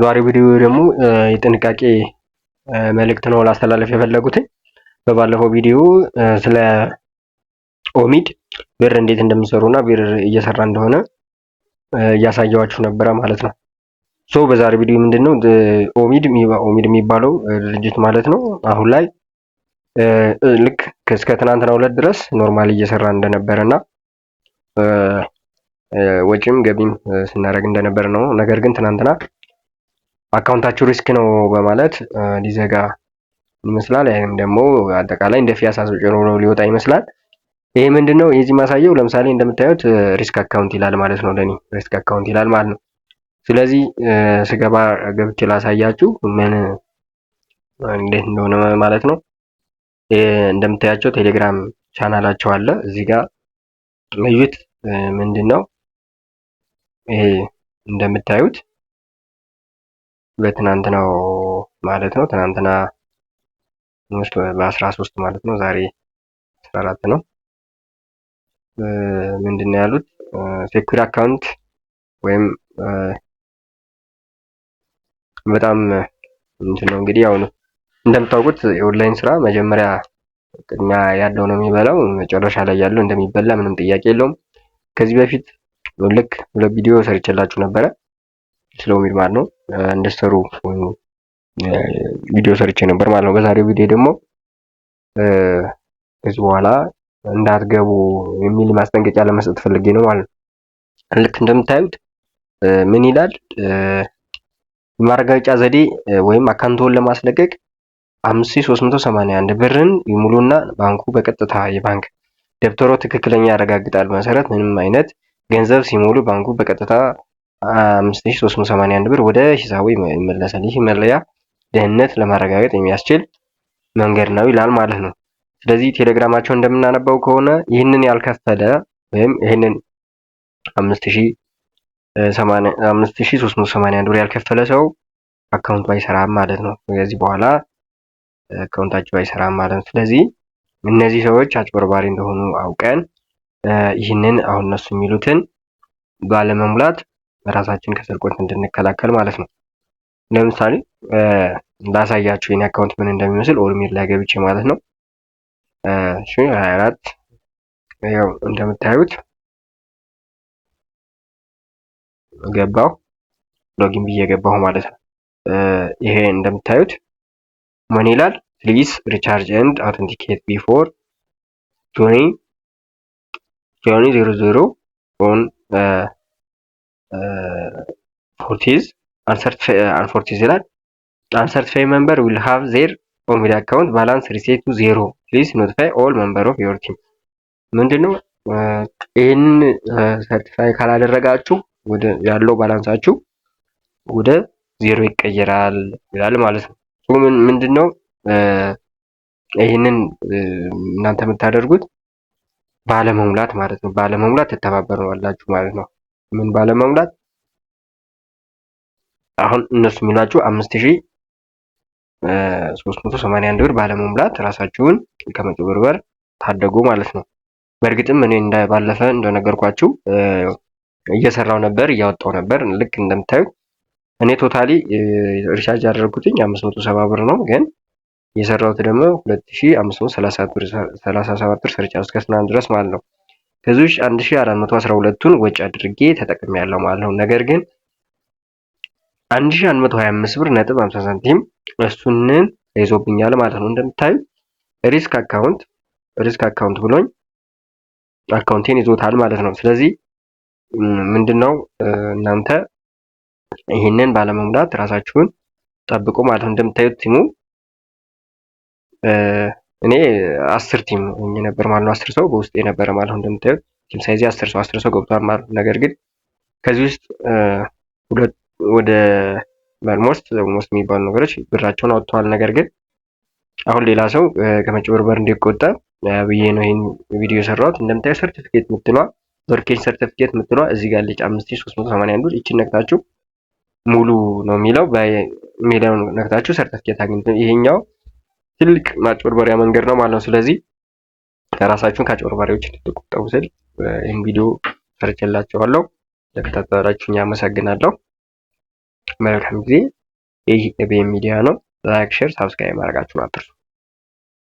ዛሬው ቪዲዮ ደግሞ የጥንቃቄ መልእክት ነው ላስተላለፍ የፈለጉት። በባለፈው ቪዲዮ ስለ ኦሚድ ብር እንዴት እንደሚሰሩና ብር እየሰራ እንደሆነ እያሳየዋችሁ ነበረ ማለት ነው። በዛሬ ቪዲዮ ምንድነው ኦሚድ የሚባለው ድርጅት ማለት ነው አሁን ላይ ልክ እስከ ትናንትና ሁለት ድረስ ኖርማል እየሰራ እንደነበረና ወጪም ገቢም ስናደርግ እንደነበር ነው። ነገር ግን ትናንትና አካውንታችሁ ሪስክ ነው በማለት ሊዘጋ ይመስላል። ይሄም ደግሞ አጠቃላይ እንደ ፊያስ አስጨሮ ሊወጣ ይመስላል። ይሄ ምንድነው የዚህ ማሳየው ለምሳሌ እንደምታዩት ሪስክ አካውንት ይላል ማለት ነው። ለኔ ሪስክ አካውንት ይላል ማለት ነው። ስለዚህ ስገባ ገብቼ ላሳያችሁ ምን እንዴት እንደሆነ ማለት ነው። እንደምታያቸው ቴሌግራም ቻናላቸው አለ እዚህ ጋር ለዩት ምንድነው ይሄ እንደምታዩት በትናንትናው ማለት ነው። ትናንትና በ13 ማለት ነው። ዛሬ 14 ነው። ምንድነው ያሉት ሴኩር አካውንት ወይም በጣም ነው እንግዲህ ያው እንደምታውቁት የኦንላይን ስራ መጀመሪያ ቅድሚያ ያለው ነው የሚበላው፣ መጨረሻ ላይ ያለው እንደሚበላ ምንም ጥያቄ የለውም። ከዚህ በፊት ልክ ሁለት ቪዲዮ ሰርቼላችሁ ነበረ ስለ ኦሚድ ማለት ነው እንደሰሩ ቪዲዮ ሰርቼ ነበር ማለት ነው። በዛሬው ቪዲዮ ደግሞ ከዚህ በኋላ እንዳትገቡ የሚል ማስጠንቀቂያ ለመስጠት ፈልጌ ነው ማለት ነው። ልክ እንደምታዩት ምን ይላል ማረጋገጫ ዘዴ ወይም አካውንቶን ለማስለቀቅ 5381 ብርን ይሙሉና ባንኩ በቀጥታ የባንክ ደብተሮ ትክክለኛ ያረጋግጣል መሰረት ምንም አይነት ገንዘብ ሲሞሉ ባንኩ በቀጥታ 5381 ብር ወደ ሂሳቡ ይመለሳል። ይህ መለያ ደህንነት ለማረጋገጥ የሚያስችል መንገድ ነው ይላል ማለት ነው። ስለዚህ ቴሌግራማቸው እንደምናነበው ከሆነ ይህንን ያልከፈለ ወይም ይህንን 5381 ብር ያልከፈለ ሰው አካውንቱ አይሰራም ማለት ነው። ከዚህ በኋላ አካውንታቸው አይሰራም ማለት ነው። ስለዚህ እነዚህ ሰዎች አጭበርባሪ እንደሆኑ አውቀን ይህንን አሁን እነሱ የሚሉትን ባለመሙላት ራሳችን ከስርቆት እንድንከላከል ማለት ነው። ለምሳሌ ላሳያችሁ የኔ አካውንት ምን እንደሚመስል ኦሚድ ላይ ገብቼ ማለት ነው። እሺ 24 ያው እንደምታዩት ገባው ሎጊን ብዬ ገባሁ ማለት ነው። ይሄ እንደምታዩት ምን ይላል ፕሊዝ ሪቻርጅ ኤንድ አውተንቲኬት ቢፎር ጆይኒንግ 00 ኦን ፎርቲዝ አንሰርቲፊ ይላል አንሰርቲፋይ ሜምበር ዊል ሃቭ ዜር ኦሚድ አካውንት ባላንስ ሪሴት ቱ 0 ፕሊዝ ኖቲፋይ ኦል ሜምበር ኦፍ ዮር ቲም። ምንድነው ይሄን ሰርቲፋይ ካላደረጋችሁ ወደ ያለው ባላንሳችሁ ወደ 0 ይቀየራል ይላል ማለት ነው። ምንድነው ይሄንን እናንተ የምታደርጉት ባለመሙላት ማለት ነው። ባለመሙላት ትተባበራላችሁ ማለት ነው። ምን ባለመሙላት አሁን እነሱ የሚሏችሁ 5381 ብር ባለመሙላት ራሳችሁን ከመጭበርበር ታደጉ ማለት ነው። በእርግጥም እኔ ባለፈ እንደነገርኳችሁ እየሰራው ነበር እያወጣው ነበር። ልክ እንደምታዩት እኔ ቶታሊ ሪቻርጅ ያደረኩትኝ 570 ብር ነው፣ ግን የሰራሁት ደግሞ 2537 ብር ሰርቻለሁ እስከ ትናንት ድረስ ማለት ነው። ከዚህ ውስጥ 1412ቱን ወጪ አድርጌ ተጠቅሜያለሁ ማለት ነው። ነገር ግን 1125 ብር ነጥብ 50 ሳንቲም እሱንን ይዞብኛል ማለት ነው። እንደምታዩት ሪስክ አካውንት ብሎኝ አካውንቴን ይዞታል ማለት ነው። ስለዚህ ምንድነው እናንተ ይሄንን ባለመሙላት ራሳችሁን ጠብቁ ማለት ነው። እንደምታዩት ቲሙ እኔ 10 ቲም ሆኜ ነበር ማለት ነው። 10 ሰው በውስጥ የነበረ ማለት ነው። እንደምታዩት ቲም ሳይዝ 10 ሰው ገብቷል ማለት ነው። ነገር ግን ከዚህ ውስጥ ሁለት ወደ ኦልሞስት የሚባሉ ነገሮች ብራቸውን አውጥተዋል። ነገር ግን አሁን ሌላ ሰው ከመጭበርበር እንዲቆጠብ ብዬ ነው ይሄን ቪዲዮ የሰራሁት። እንደምታዩት ሰርቲፊኬት የምትለዋ ቨሪፊኬሽን ሰርቲፊኬት የምትለዋ እዚህ ጋር ልጅ 5381 ብር ይቺን ነክታችሁ ሙሉ ነው የሚለው በሚለው ነክታችሁ ሰርቲፊኬት አግኝቱ። ይሄኛው ትልቅ ማጭበርበሪያ መንገድ ነው ማለት ነው። ስለዚህ ራሳችሁን ከአጭበርባሪዎች እንድትቆጠቡ ስል ይሄን ቪዲዮ ሰርቼላችኋለሁ። ለተከታተላችሁኝ አመሰግናለሁ። መልካም ጊዜ። ይህ ኤቢኤም ሚዲያ ነው። ላይክ፣ ሼር፣ ሳብስክራይብ ማድረጋችሁን አትርሱ።